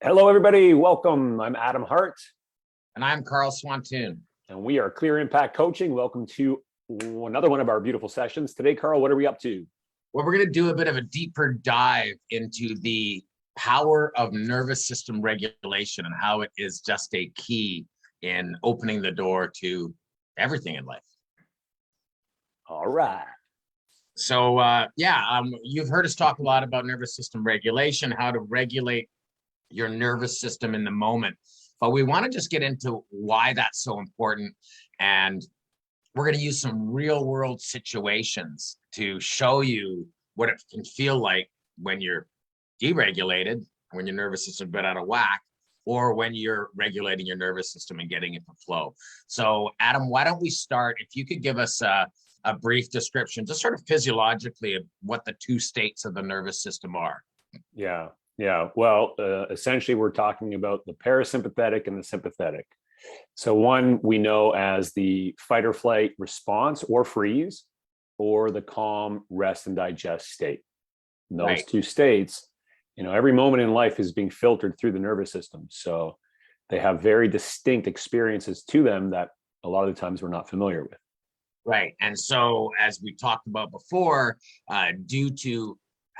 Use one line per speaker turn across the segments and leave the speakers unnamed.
Hello, everybody. Welcome. I'm Adam Hart,
And I'm Carl Swantoon.
and we are Clear Impact Coaching. Welcome to another one of our beautiful sessions. Today, Carl, what are we up to?
Well, we're going to do a bit of a deeper dive into the power of nervous system regulation and how it is just a key in opening the door to everything in life.
All right.
So, you've heard us talk a lot about nervous system regulation, how to regulate your nervous system in the moment. But we want to just get into why that's so important. And we're going to use some real world situations to show you what it can feel like when you're deregulated, when your nervous system is a bit out of whack, or when you're regulating your nervous system and getting it to flow. So, Adam, why don't we start? If you could give us a brief description, just sort of physiologically, of what the two states of the nervous system are.
Yeah. Well, essentially, we're talking about the parasympathetic and the sympathetic. So one we know as the fight or flight response or freeze, or the calm rest and digest state. And those
Right.
two states, every moment in life is being filtered through the nervous system. So they have very distinct experiences to them that a lot of the times we're not familiar with.
Right. And so, as we talked about before, due to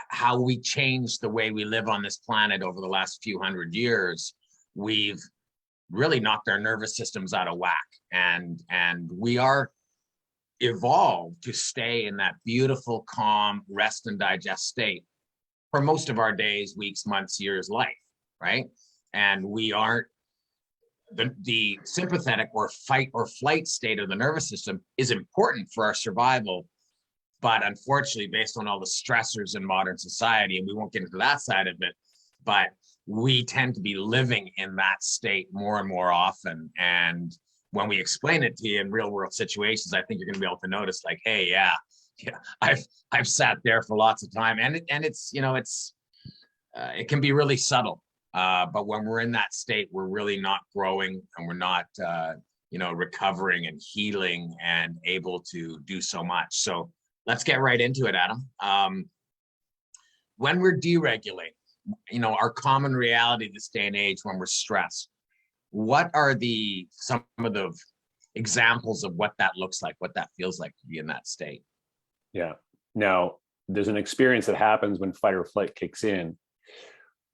how we changed the way we live on this planet over the last few hundred years, we've really knocked our nervous systems out of whack. And we are evolved to stay in that beautiful, calm, rest and digest state for most of our days, weeks, months, years, life, right? And we aren't the sympathetic or fight or flight state of the nervous system is important for our survival. But unfortunately, based on all the stressors in modern society, and we won't get into that side of it, but we tend to be living in that state more and more often. And when we explain it to you in real world situations, I think you're going to be able to notice, like, hey, yeah, I've sat there for lots of time, and it's it can be really subtle. But when we're in that state, we're really not growing, and we're not recovering and healing and able to do so much. So let's get right into it, Adam. When we're deregulated, our common reality this day and age when we're stressed, what are some of the examples of what that looks like, what that feels like to be in that state?
Yeah. Now, there's an experience that happens when fight or flight kicks in,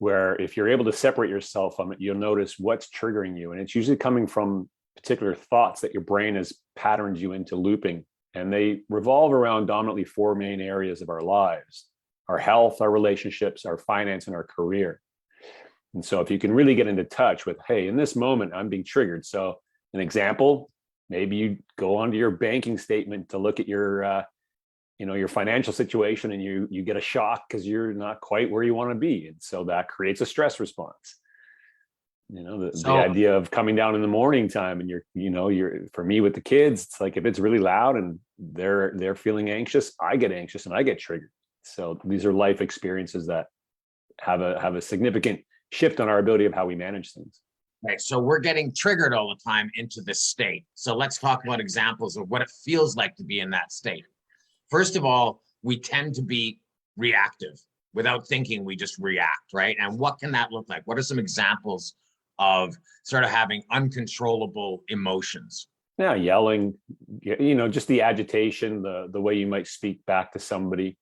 where if you're able to separate yourself from it, you'll notice what's triggering you. And it's usually coming from particular thoughts that your brain has patterned you into looping. And they revolve around dominantly four main areas of our lives: our health, our relationships, our finance, and our career. And so if you can really get into touch with, hey, in this moment, I'm being triggered. So an example, maybe you go onto your banking statement to look at your financial situation, and you get a shock because you're not quite where you want to be. And so that creates a stress response. The idea of coming down in the morning time, and you're for me with the kids, it's like if it's really loud and they're feeling anxious, I get anxious and I get triggered. So these are life experiences that have a significant shift on our ability of how we manage things.
Right. So we're getting triggered all the time into this state. So let's talk about examples of what it feels like to be in that state. First of all, we tend to be reactive. Without thinking, we just react, right? And what can that look like? What are some examples of sort of having uncontrollable emotions?
Yeah, yelling, just the agitation, the way you might speak back to somebody,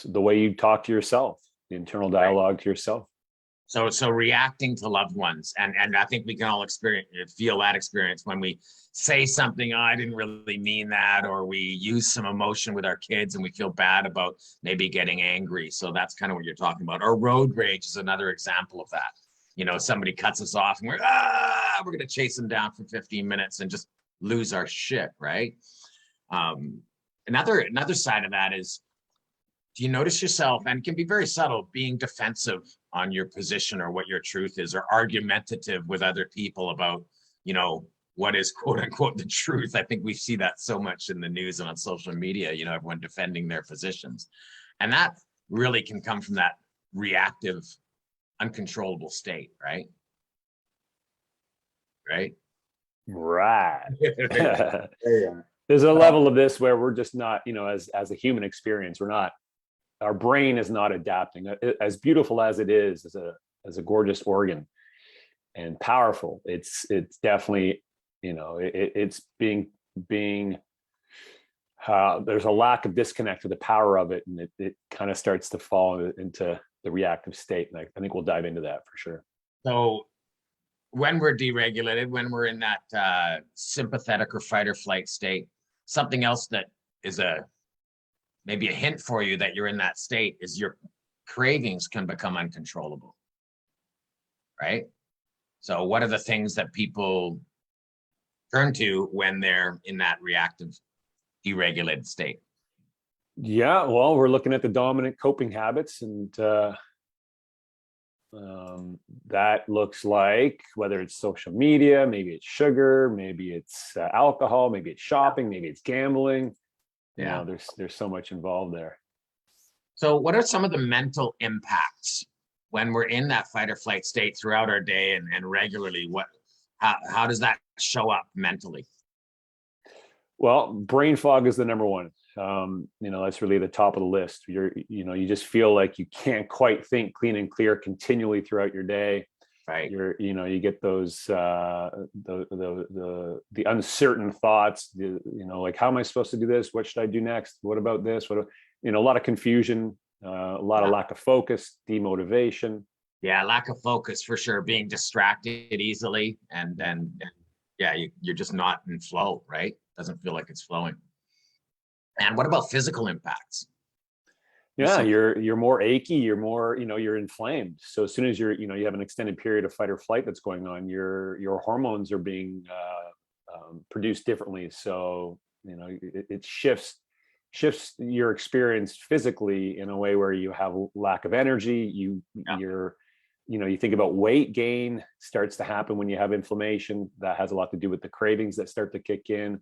the way you talk to yourself, the internal dialogue to yourself.
So reacting to loved ones. And I think we can all feel that experience when we say something, oh, I didn't really mean that, or we use some emotion with our kids and we feel bad about maybe getting angry. So that's kind of what you're talking about. Or road rage is another example of that. Somebody cuts us off and we're going to chase them down for 15 minutes and just lose our shit, right? Another side of that is, do you notice yourself, and it can be very subtle, being defensive on your position or what your truth is, or argumentative with other people about, what is quote unquote the truth? I think we see that so much in the news and on social media, everyone defending their positions. And that really can come from that reactive, uncontrollable state, right? Right.
There's a level of this where we're just not, as a human experience, our brain is not adapting. As beautiful as it is as a gorgeous organ and powerful. It's definitely, it's being there's a lack of disconnect with the power of it, and it kind of starts to fall into the reactive state. And I think we'll dive into that for sure.
So when we're deregulated, when we're in that sympathetic or fight or flight state, something else that is maybe a hint for you that you're in that state is your cravings can become uncontrollable, right? So what are the things that people turn to when they're in that reactive, deregulated state?
Yeah, well, we're looking at the dominant coping habits, and that looks like whether it's social media, maybe it's sugar, maybe it's alcohol, maybe it's shopping, maybe it's gambling.
Yeah,
there's so much involved there.
So what are some of the mental impacts when we're in that fight or flight state throughout our day and regularly? How does that show up mentally?
Well, brain fog is the number one. That's really the top of the list. You just feel like you can't quite think clean and clear continually throughout your day.
Right.
You get those the uncertain thoughts. Like, how am I supposed to do this? What should I do next? What about this? A lot of confusion, a lot of lack of focus, demotivation.
Yeah, lack of focus for sure. Being distracted easily, and you're just not in flow. Right. Doesn't feel like it's flowing. And what about physical impacts?
Yeah, you're more achy, you're more, you're inflamed. So as soon as you have an extended period of fight or flight that's going on, your hormones are being produced differently. So, it shifts your experience physically in a way where you have lack of energy. You think about weight gain starts to happen when you have inflammation. That has a lot to do with the cravings that start to kick in.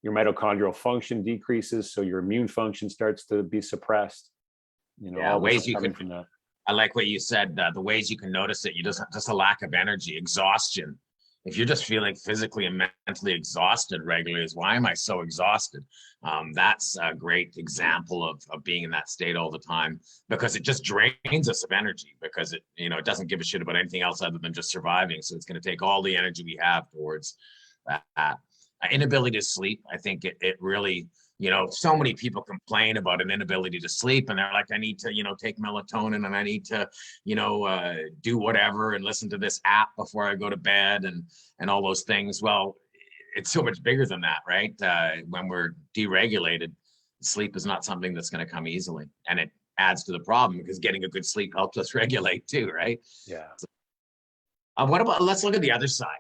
Your mitochondrial function decreases, so your immune function starts to be suppressed. All
ways you
coming
can.
from that.
I like what you said. The ways you can notice it. You just a lack of energy, exhaustion. If you're just feeling physically and mentally exhausted regularly, is why am I so exhausted? That's a great example of being in that state all the time, because it just drains us of energy, because it doesn't give a shit about anything else other than just surviving. So it's going to take all the energy we have towards that. Inability to sleep. I think it really, so many people complain about an inability to sleep, and they're like, I need to, take melatonin, and I need to, do whatever and listen to this app before I go to bed and all those things. Well, it's so much bigger than that, right? When we're deregulated, sleep is not something that's going to come easily, and it adds to the problem, because getting a good sleep helps us regulate too, right?
Yeah.
What about, let's look at the other side.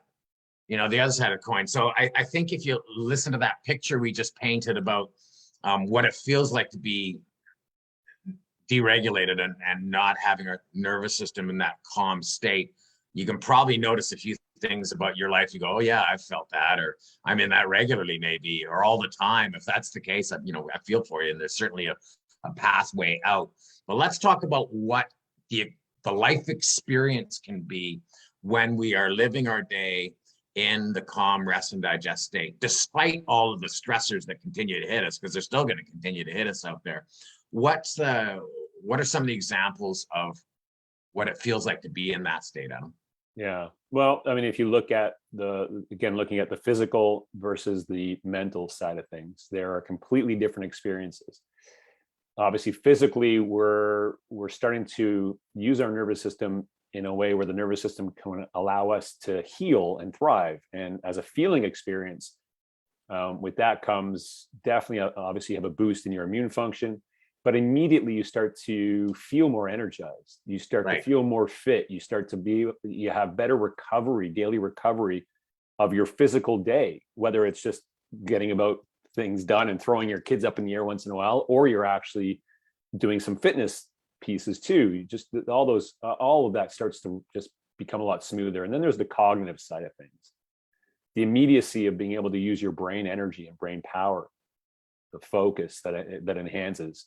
The other side of the coin. So I think if you listen to that picture we just painted about what it feels like to be deregulated and not having our nervous system in that calm state, you can probably notice a few things about your life. You go, oh yeah, I've felt that, or I'm in that regularly, maybe, or all the time. If that's the case, I feel for you, and there's certainly a pathway out. But let's talk about what the life experience can be when we are living our day in the calm, rest, and digest state, despite all of the stressors that continue to hit us, because they're still going to continue to hit us out there. What are some of the examples of what it feels like to be in that state, Adam?
Yeah. Well, I mean, if you look at looking at the physical versus the mental side of things, there are completely different experiences. Obviously, physically, we're starting to use our nervous system in a way where the nervous system can allow us to heal and thrive. And as a feeling experience, with that comes definitely, obviously, you have a boost in your immune function, but immediately you start to feel more energized. You start to feel more fit. You have better recovery, daily recovery of your physical day, whether it's just getting about things done and throwing your kids up in the air once in a while, or you're actually doing some fitness pieces too. You just all of that starts to just become a lot smoother. And then there's the cognitive side of things, the immediacy of being able to use your brain energy and brain power, the focus that enhances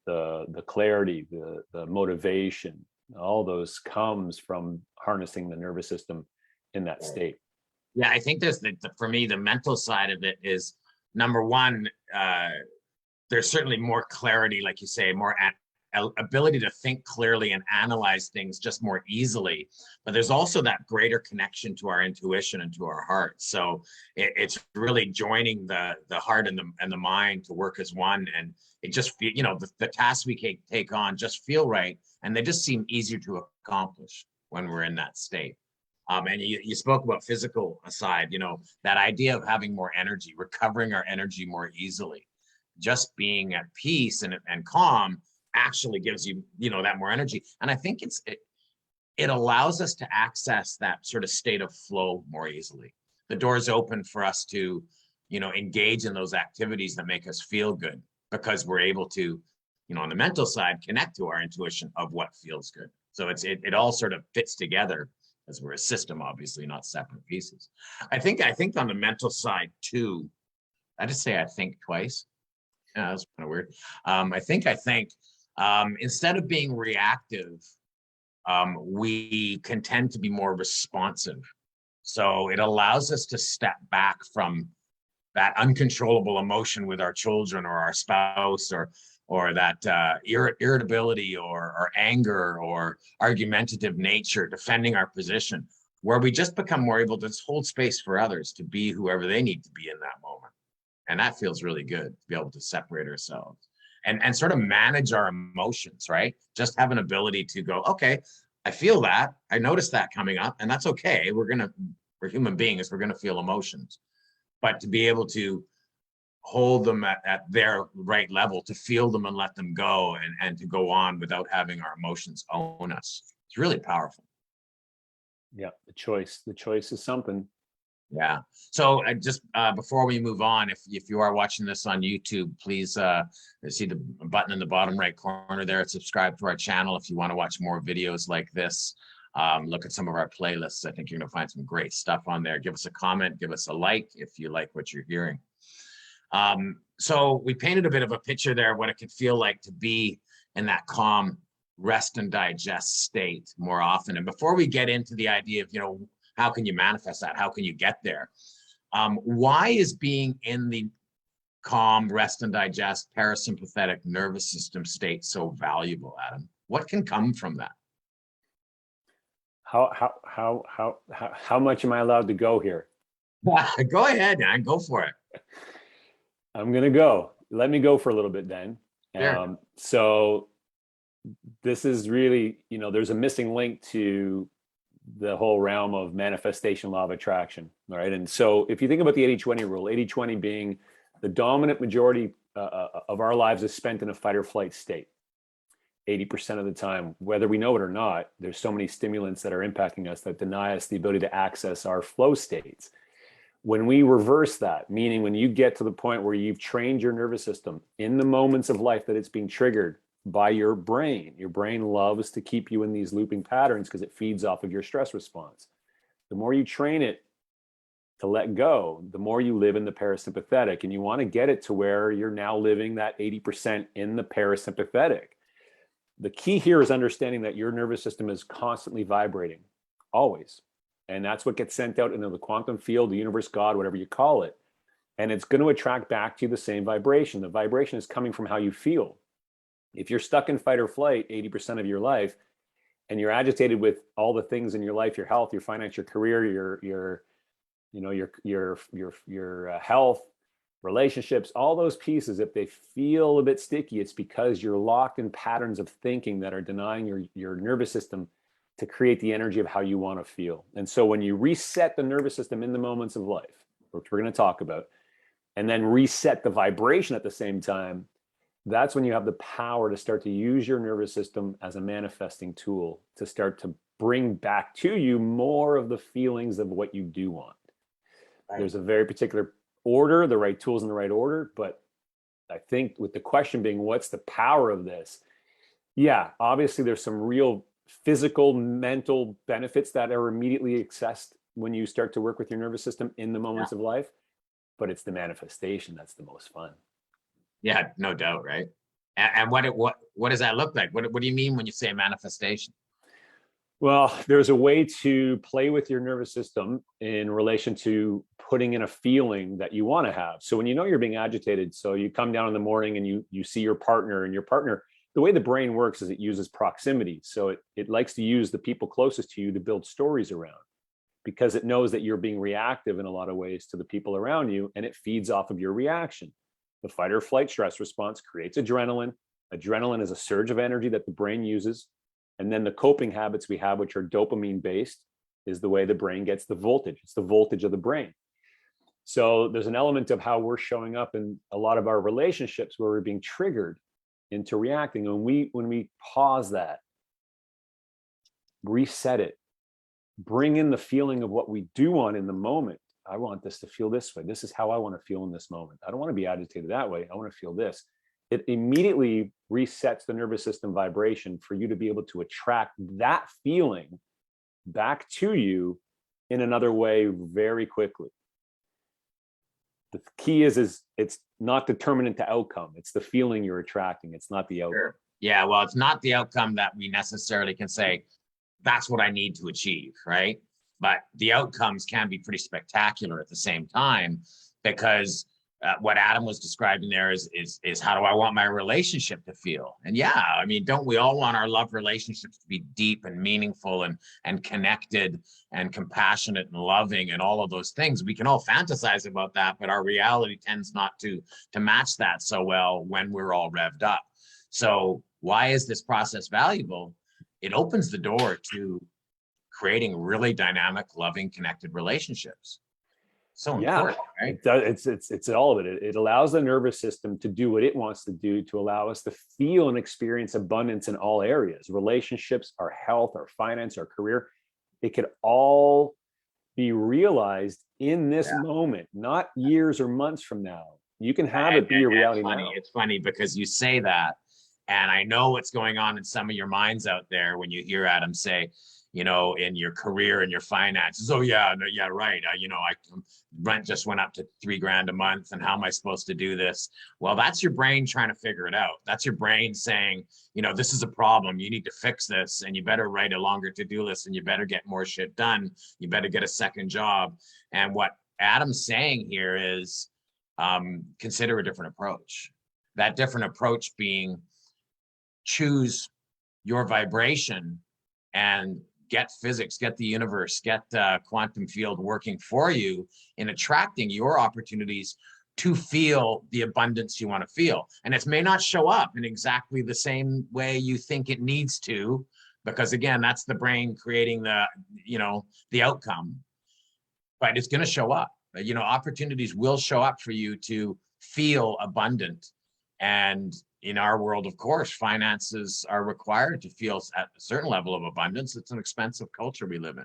the clarity, the motivation. All those comes from harnessing the nervous system in that state.
Yeah, I think for me, the mental side of it is, number one, there's certainly more clarity, like you say, more ability to think clearly and analyze things just more easily. But there's also that greater connection to our intuition and to our heart. So it's really joining the heart and the mind to work as one. And it just, the tasks we take on just feel right. And they just seem easier to accomplish when we're in that state. And you spoke about physical aside, that idea of having more energy, recovering our energy more easily. Just being at peace and calm actually gives you, that more energy. And I think it allows us to access that sort of state of flow more easily. The door's open for us to, engage in those activities that make us feel good, because we're able to, on the mental side, connect to our intuition of what feels good. So it all sort of fits together, as we're a system, obviously, not separate pieces. I think on the mental side too, I just say I think twice. Yeah, that's kind of weird. I think instead of being reactive, we can tend to be more responsive. So it allows us to step back from that uncontrollable emotion with our children or our spouse, or that irritability or anger or argumentative nature, defending our position, where we just become more able to hold space for others to be whoever they need to be in that moment. And that feels really good, to be able to separate ourselves and sort of manage our emotions, right? Just have an ability to go, okay, I feel that, I noticed that coming up, and that's okay. We're human beings, we're gonna feel emotions. But to be able to hold them at their right level, to feel them and let them go, and to go on without having our emotions own us. It's really powerful.
Yeah, the choice is something.
Yeah. So just before we move on, if you are watching this on YouTube, please see the button in the bottom right corner there. Subscribe to our channel if you want to watch more videos like this. Look at some of our playlists. I think you're going to find some great stuff on there. Give us a comment, give us a like if you like what you're hearing. So we painted a bit of a picture there of what it could feel like to be in that calm rest and digest state more often. And before we get into the idea of, how can you manifest that? How can you get there? Why is being in the calm rest and digest parasympathetic nervous system state so valuable, Adam? What can come from that?
How much am I allowed to go here?
Go ahead, man. Go for it.
I'm gonna go. Let me go for a little bit then.
Sure.
So this is really, there's a missing link to the whole realm of manifestation, law of attraction. All right. And so if you think about the 80-20 rule, 80-20 being the dominant majority of our lives is spent in a fight or flight state. 80% of the time, whether we know it or not, there's so many stimulants that are impacting us that deny us the ability to access our flow states. When we reverse that, meaning when you get to the point where you've trained your nervous system in the moments of life that it's being triggered by your brain loves to keep you in these looping patterns because it feeds off of your stress response. The more you train it to let go, the more you live in the parasympathetic, and you want to get it to where you're now living that 80% in the parasympathetic. The key here is understanding that your nervous system is constantly vibrating, always. And that's what gets sent out into the quantum field, the universe, God, whatever you call it. And it's going to attract back to you the same vibration. The vibration is coming from how you feel. If you're stuck in fight or flight 80% of your life, and you're agitated with all the things in your life, your health, your finance, your career, your health, relationships, all those pieces, if they feel a bit sticky, it's because you're locked in patterns of thinking that are denying your nervous system to create the energy of how you want to feel. And so when you reset the nervous system in the moments of life, which we're going to talk about, and then reset the vibration at the same time, that's when you have the power to start to use your nervous system as a manifesting tool to start to bring back to you more of the feelings of what you do want. Right. There's a very particular order, the right tools in the right order. But I think with the question being, what's the power of this? Yeah, obviously there's some real physical, mental benefits that are immediately accessed when you start to work with your nervous system in the moments of life. But it's the manifestation that's the most fun.
Yeah, no doubt, right? And what does that look like? What do you mean when you say manifestation?
Well, there's a way to play with your nervous system in relation to putting in a feeling that you want to have. So when you know you're being agitated, so you come down in the morning and you see your partner, and your partner the way the brain works is it uses proximity. So it likes to use the people closest to you to build stories around, because it knows that you're being reactive in a lot of ways to the people around you, and it feeds off of your reaction. The fight or flight stress response creates adrenaline. Adrenaline is a surge of energy that the brain uses. And then the coping habits we have, which are dopamine based, is the way the brain gets the voltage. It's the voltage of the brain. So there's an element of how we're showing up in a lot of our relationships where we're being triggered into reacting. And when we pause that, reset it, bring in the feeling of what we do want in the moment. I want this to feel this way. This is how I want to feel in this moment. I don't want to be agitated that way. I want to feel this. It immediately resets the nervous system vibration for you to be able to attract that feeling back to you in another way very quickly. The key is it's not determinant to outcome. It's the feeling you're attracting. It's not the outcome.
Sure. Yeah, well, it's not the outcome that we necessarily can say, that's what I need to achieve, right? But the outcomes can be pretty spectacular at the same time, because what Adam was describing there is how do I want my relationship to feel? And yeah, I mean, don't we all want our love relationships to be deep and meaningful and connected and compassionate and loving and all of those things? We can all fantasize about that, but our reality tends not to match that so well when we're all revved up. So why is this process valuable? It opens the door to creating really dynamic, loving, connected relationships. So important, right?
It's all of it. It allows the nervous system to do what it wants to do to allow us to feel and experience abundance in all areas: relationships, our health, our finance, our career. It could all be realized in this moment, not years or months from now. You can have it be your reality now.
It's funny because you say that, and I know what's going on in some of your minds out there when you hear Adam say, you know, in your career and your finances. Oh yeah, no, yeah, right. Rent just went up to $3,000 a month, and how am I supposed to do this? Well, that's your brain trying to figure it out. That's your brain saying, you know, this is a problem. You need to fix this, and you better write a longer to-do list, and you better get more shit done. You better get a second job. And what Adam's saying here is, consider a different approach. That different approach being, choose your vibration and get physics, get the universe, get quantum field working for you in attracting your opportunities to feel the abundance you want to feel. And it may not show up in exactly the same way you think it needs to, because again, that's the brain creating the outcome, but it's going to show up. You know, opportunities will show up for you to feel abundant. And in our world, of course, finances are required to feel at a certain level of abundance. It's an expensive culture we live in.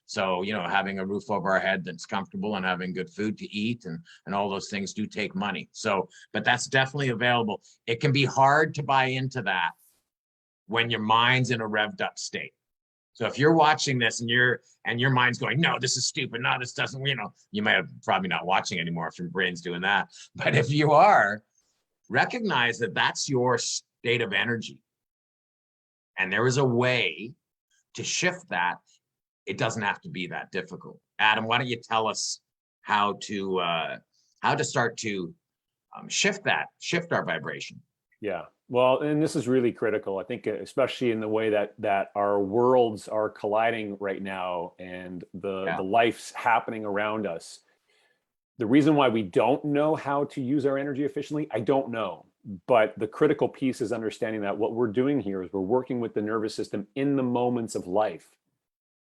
So, you know, having a roof over our head that's comfortable and having good food to eat and all those things do take money. So, but that's definitely available. It can be hard to buy into that when your mind's in a revved up state. So if you're watching this and your mind's going, no, this is stupid. No, this doesn't, you know, you might have probably not watching anymore if your brain's doing that. But if you are, recognize that that's your state of energy. And there is a way to shift that. It doesn't have to be that difficult. Adam, why don't you tell us how to start to shift our vibration?
Yeah. Well, and this is really critical, I think, especially in the way that our worlds are colliding right now, and the life's happening around us. The reason why we don't know how to use our energy efficiently, I don't know. But the critical piece is understanding that what we're doing here is we're working with the nervous system in the moments of life.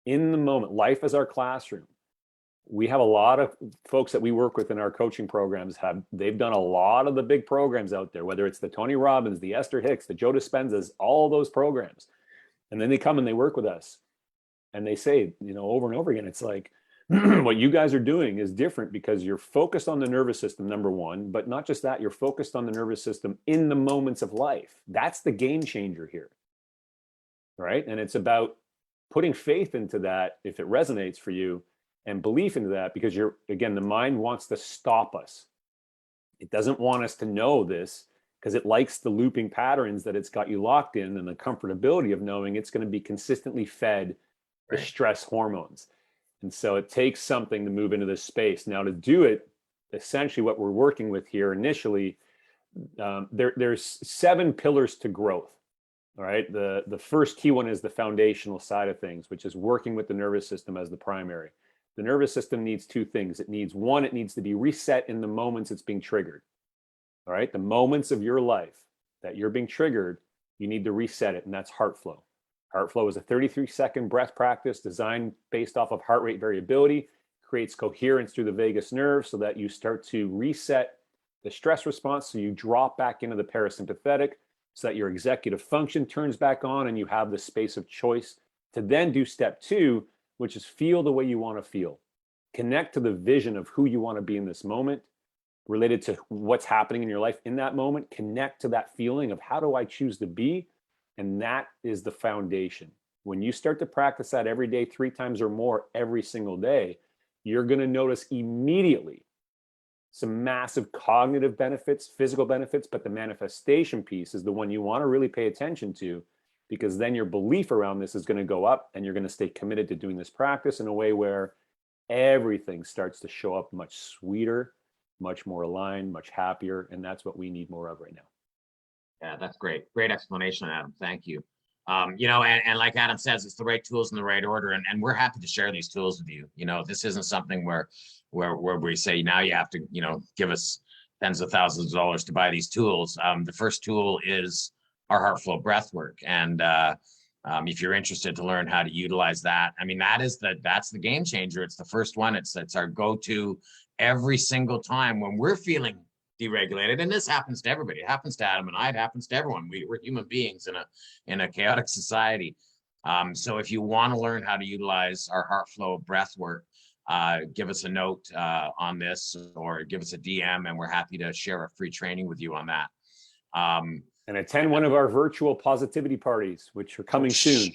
In the moment, life is our classroom. We have a lot of folks that we work with in our coaching programs. They've done a lot of the big programs out there, whether it's the Tony Robbins, the Esther Hicks, the Joe Dispenzas, all those programs. And then they come and they work with us, and they say, you know, over and over again, it's like, what you guys are doing is different because you're focused on the nervous system, number one, but not just that, you're focused on the nervous system in the moments of life. That's the game changer here, right? And it's about putting faith into that, if it resonates for you, and belief into that, because again, the mind wants to stop us. It doesn't want us to know this because it likes the looping patterns that it's got you locked in, and the comfortability of knowing it's going to be consistently fed the stress hormones. And so it takes something to move into this space. Now, to do it, essentially what we're working with here initially, there's 7 pillars to growth. All right. The first key one is the foundational side of things, which is working with the nervous system as the primary. The nervous system needs two things. It needs one, it needs to be reset in the moments it's being triggered. All right. The moments of your life that you're being triggered, you need to reset it, and that's heart flow. Heart flow is a 33-second breath practice designed based off of heart rate variability, creates coherence through the vagus nerve so that you start to reset the stress response. So you drop back into the parasympathetic so that your executive function turns back on and you have the space of choice to then do step two, which is feel the way you want to feel. Connect to the vision of who you want to be in this moment, related to what's happening in your life in that moment. Connect to that feeling of how do I choose to be? And that is the foundation. When you start to practice that every day, 3 times or more every single day, you're going to notice immediately some massive cognitive benefits, physical benefits, but the manifestation piece is the one you want to really pay attention to, because then your belief around this is going to go up and you're going to stay committed to doing this practice in a way where everything starts to show up much sweeter, much more aligned, much happier. And that's what we need more of right now.
Yeah, that's great. Great explanation, Adam. Thank you. And like Adam says, it's the right tools in the right order. And we're happy to share these tools with you. This isn't something where we say, now you have to, give us tens of thousands of dollars to buy these tools. The first tool is our heart flow breath work. And if you're interested to learn how to utilize that, I mean, that's the game changer. It's the first one. It's our go-to every single time when we're feeling deregulated, and this happens to everybody. It happens to Adam and I. It happens to everyone. We're human beings in a chaotic society. So if you want to learn how to utilize our heart flow breath work, give us a note on this, or give us a DM, and we're happy to share a free training with you on that.
And attend one of our virtual positivity parties, which are coming soon.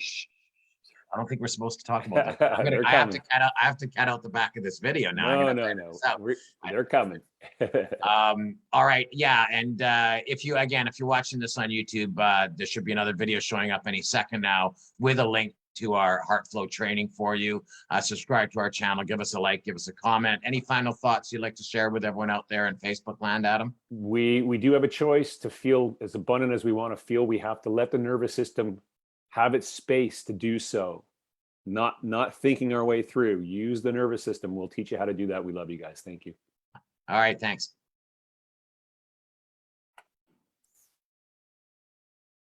I don't think we're supposed to talk about that. I have to cut out the back of this video now.
No. They're coming.
All right. Yeah. And if you're watching this on YouTube, there should be another video showing up any second now with a link to our heart flow training for you. Subscribe to our channel, give us a like, give us a comment. Any final thoughts you'd like to share with everyone out there in Facebook land, Adam?
We do have a choice to feel as abundant as we want to feel. We have to let the nervous system have its space to do so. Not thinking our way through. Use the nervous system. We'll teach you how to do that. We love you guys. Thank you.
All right. Thanks.